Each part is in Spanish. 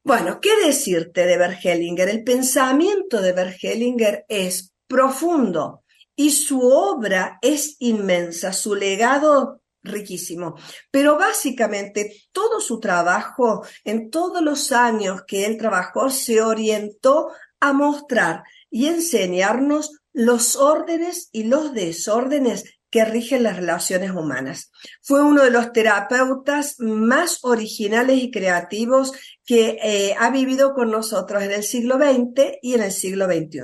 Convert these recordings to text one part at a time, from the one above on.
Bueno, ¿qué decirte de Bert Hellinger? El pensamiento de Bert Hellinger es profundo y su obra es inmensa, su legado riquísimo. Pero básicamente todo su trabajo, en todos los años que él trabajó, se orientó a mostrar y enseñarnos los órdenes y los desórdenes que rigen las relaciones humanas. Fue uno de los terapeutas más originales y creativos que ha vivido con nosotros en el siglo XX y en el siglo XXI.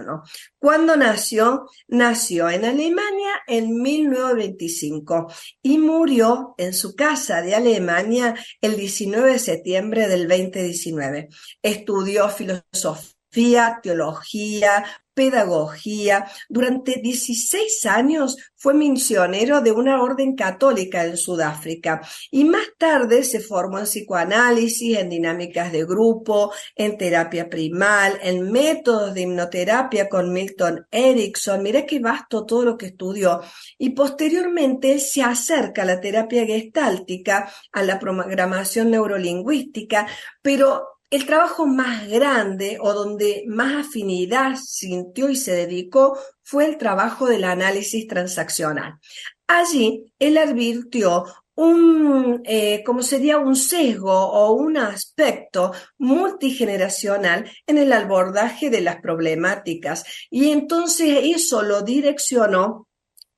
¿Cuándo nació? Nació en Alemania en 1925 y murió en su casa de Alemania el 19 de septiembre del 2019. Estudió filosofía, teología, pedagogía. Durante 16 años fue misionero de una orden católica en Sudáfrica y más tarde se formó en psicoanálisis, en dinámicas de grupo, en terapia primal, en métodos de hipnoterapia con Milton Erickson. Mirá qué vasto todo lo que estudió. Y posteriormente se acerca a la terapia gestáltica, a la programación neurolingüística, pero el trabajo más grande o donde más afinidad sintió y se dedicó fue el trabajo del análisis transaccional. Allí él advirtió como sería un sesgo o un aspecto multigeneracional en el abordaje de las problemáticas y entonces eso lo direccionó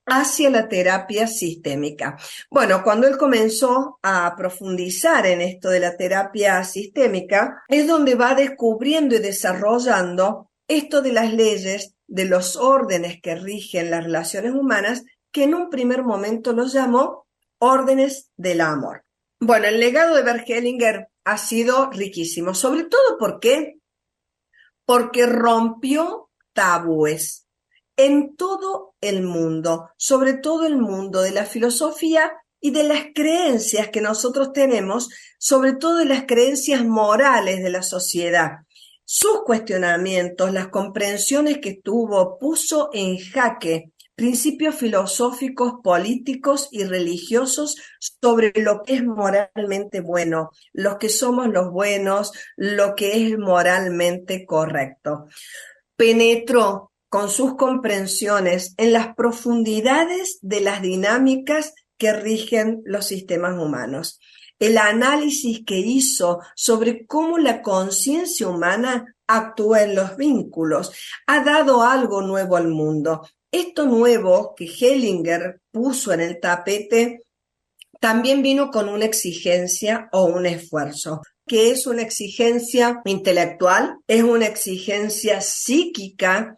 hacia la terapia sistémica. Bueno, cuando él comenzó a profundizar en esto de la terapia sistémica, es donde va descubriendo y desarrollando esto de las leyes, de los órdenes que rigen las relaciones humanas, que en un primer momento los llamó órdenes del amor. Bueno, el legado de Bert Hellinger ha sido riquísimo, sobre todo porque rompió tabúes en todo el mundo, sobre todo el mundo de la filosofía y de las creencias que nosotros tenemos, sobre todo de las creencias morales de la sociedad. Sus cuestionamientos, las comprensiones que tuvo, puso en jaque principios filosóficos, políticos y religiosos sobre lo que es moralmente bueno, los que somos los buenos, lo que es moralmente correcto. Penetró con sus comprensiones en las profundidades de las dinámicas que rigen los sistemas humanos. El análisis que hizo sobre cómo la conciencia humana actúa en los vínculos ha dado algo nuevo al mundo. Esto nuevo que Hellinger puso en el tapete también vino con una exigencia o un esfuerzo, que es una exigencia intelectual, es una exigencia psíquica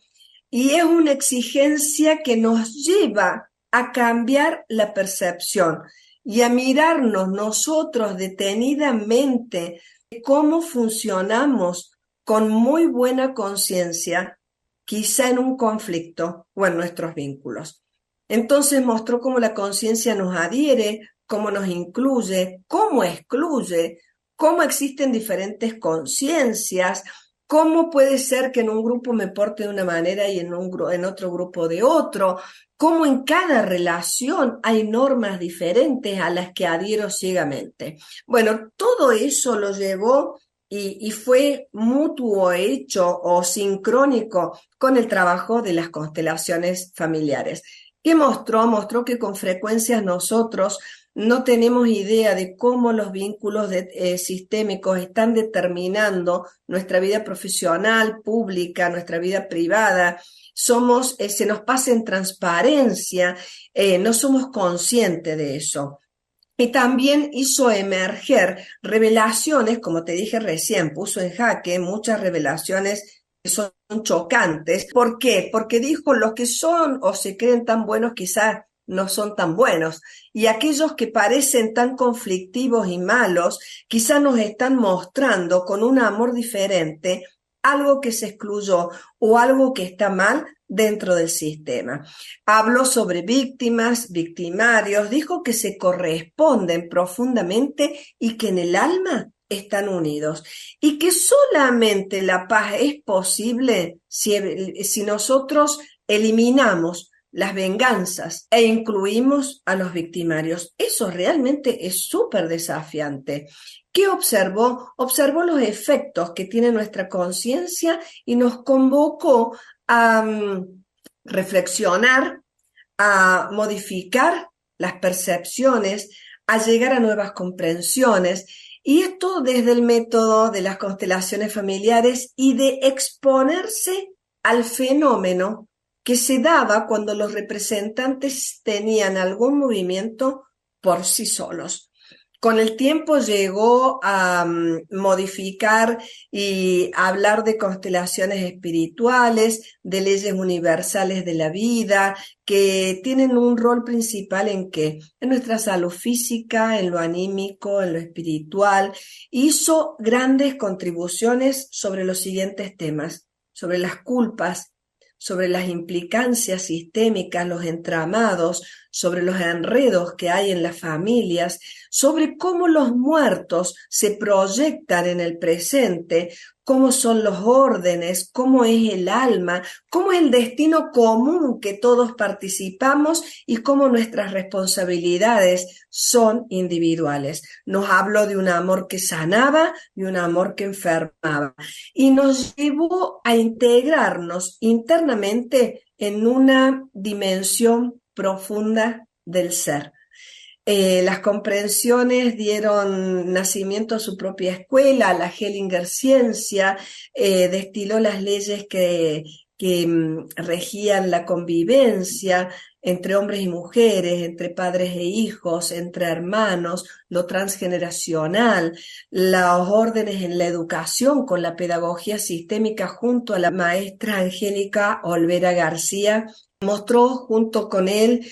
y es una exigencia que nos lleva a cambiar la percepción y a mirarnos nosotros detenidamente cómo funcionamos con muy buena conciencia, quizá en un conflicto o en nuestros vínculos. Entonces mostró cómo la conciencia nos adhiere, cómo nos incluye, cómo excluye, cómo existen diferentes conciencias, cómo puede ser que en un grupo me porte de una manera y en otro grupo de otro, cómo en cada relación hay normas diferentes a las que adhiero ciegamente. Bueno, todo eso lo llevó y fue mutuo hecho o sincrónico con el trabajo de las constelaciones familiares. ¿Qué mostró? Mostró que con frecuencia nosotros no tenemos idea de cómo los vínculos sistémicos están determinando nuestra vida profesional, pública, nuestra vida privada. Se nos pasa en transparencia, no somos conscientes de eso. Y también hizo emerger revelaciones, como te dije recién, puso en jaque muchas revelaciones que son chocantes. ¿Por qué? Porque dijo, los que son o se creen tan buenos quizás no son tan buenos. Y aquellos que parecen tan conflictivos y malos, quizás nos están mostrando con un amor diferente algo que se excluyó o algo que está mal dentro del sistema. Habló sobre víctimas, victimarios, dijo que se corresponden profundamente y que en el alma están unidos y que solamente la paz es posible si nosotros eliminamos las venganzas e incluimos a los victimarios. Eso realmente es súper desafiante. ¿Qué observó? Observó los efectos que tiene nuestra conciencia y nos convocó a reflexionar, a modificar las percepciones, a llegar a nuevas comprensiones. Y esto desde el método de las constelaciones familiares y de exponerse al fenómeno que se daba cuando los representantes tenían algún movimiento por sí solos. Con el tiempo llegó a modificar y hablar de constelaciones espirituales, de leyes universales de la vida, que tienen un rol principal en qué, en nuestra salud física, en lo anímico, en lo espiritual. Hizo grandes contribuciones sobre los siguientes temas, sobre las culpas, sobre las implicancias sistémicas, los entramados, sobre los enredos que hay en las familias, sobre cómo los muertos se proyectan en el presente, cómo son los órdenes, cómo es el alma, cómo es el destino común que todos participamos y cómo nuestras responsabilidades son individuales. Nos habló de un amor que sanaba y un amor que enfermaba y nos llevó a integrarnos internamente en una dimensión profunda del ser. Las comprensiones dieron nacimiento a su propia escuela, la Hellinger Ciencia, destiló las leyes que regían la convivencia entre hombres y mujeres, entre padres e hijos, entre hermanos, lo transgeneracional, los órdenes en la educación con la pedagogía sistémica junto a la maestra Angélica Olvera García. Mostró junto con él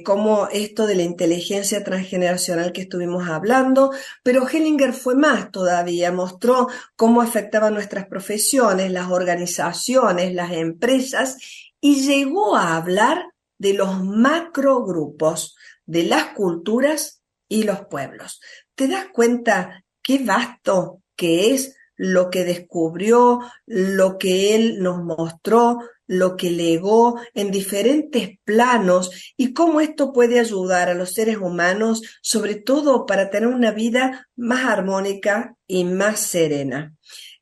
cómo esto de la inteligencia transgeneracional que estuvimos hablando, pero Hellinger fue más todavía, mostró cómo afectaba nuestras profesiones, las organizaciones, las empresas, y llegó a hablar de los macrogrupos, de las culturas y los pueblos. ¿Te das cuenta qué vasto que es lo que descubrió, lo que él nos mostró, lo que legó en diferentes planos y cómo esto puede ayudar a los seres humanos, sobre todo para tener una vida más armónica y más serena?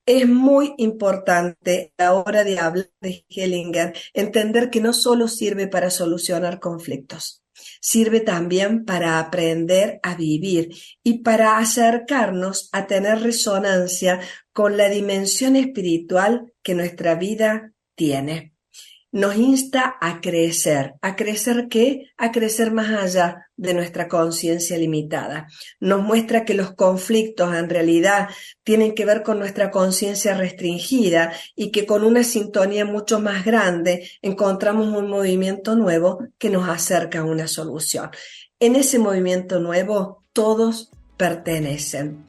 Es muy importante a la hora de hablar de Hellinger entender que no solo sirve para solucionar conflictos, sirve también para aprender a vivir y para acercarnos a tener resonancia con la dimensión espiritual que nuestra vida tiene. Nos insta ¿a crecer qué? A crecer más allá de nuestra conciencia limitada. Nos muestra que los conflictos en realidad tienen que ver con nuestra conciencia restringida y que con una sintonía mucho más grande encontramos un movimiento nuevo que nos acerca a una solución. En ese movimiento nuevo todos pertenecen.